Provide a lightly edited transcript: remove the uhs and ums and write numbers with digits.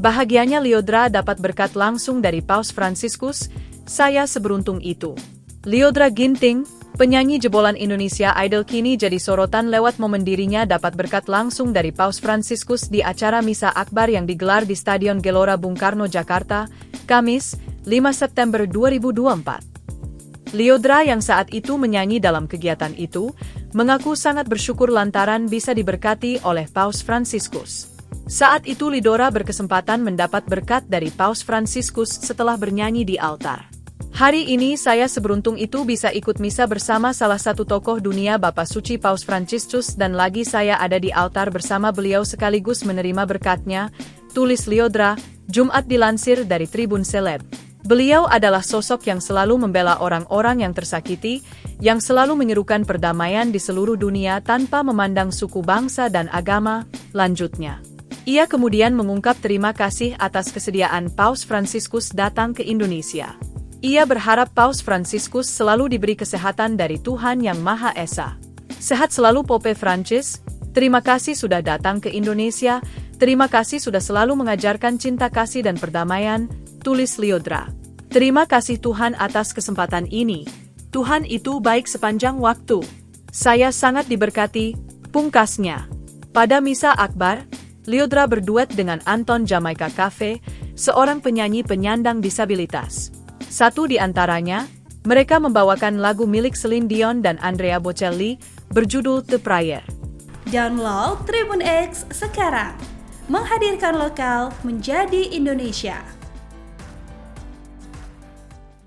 Bahagianya Lyodra dapat berkat langsung dari Paus Fransiskus, saya seberuntung itu. Lyodra Ginting, penyanyi jebolan Indonesia Idol kini jadi sorotan lewat momen dirinya dapat berkat langsung dari Paus Fransiskus di acara Misa Akbar yang digelar di Stadion Gelora Bung Karno, Jakarta, Kamis, 5 September 2024. Lyodra yang saat itu menyanyi dalam kegiatan itu, mengaku sangat bersyukur lantaran bisa diberkati oleh Paus Fransiskus. Saat itu Lyodra berkesempatan mendapat berkat dari Paus Fransiskus setelah bernyanyi di altar. Hari ini saya seberuntung itu bisa ikut misa bersama salah satu tokoh dunia Bapak Suci Paus Fransiskus dan lagi saya ada di altar bersama beliau sekaligus menerima berkatnya, tulis Lyodra, Jumat dilansir dari Tribun Seleb. Beliau adalah sosok yang selalu membela orang-orang yang tersakiti, yang selalu menyerukan perdamaian di seluruh dunia tanpa memandang suku bangsa dan agama, lanjutnya. Ia kemudian mengungkap terima kasih atas kesediaan Paus Fransiskus datang ke Indonesia. Ia berharap Paus Fransiskus selalu diberi kesehatan dari Tuhan Yang Maha Esa. Sehat selalu Pope Francis, terima kasih sudah datang ke Indonesia, terima kasih sudah selalu mengajarkan cinta kasih dan perdamaian, tulis Lyodra. Terima kasih Tuhan atas kesempatan ini. Tuhan itu baik sepanjang waktu. Saya sangat diberkati, pungkasnya. Pada Misa Akbar, Lyodra berduet dengan Anton Jamaica Cafe, seorang penyanyi penyandang disabilitas. Satu di antaranya, mereka membawakan lagu milik Celine Dion dan Andrea Bocelli, berjudul The Prayer. Download Tribun X sekarang, menghadirkan lokal menjadi Indonesia.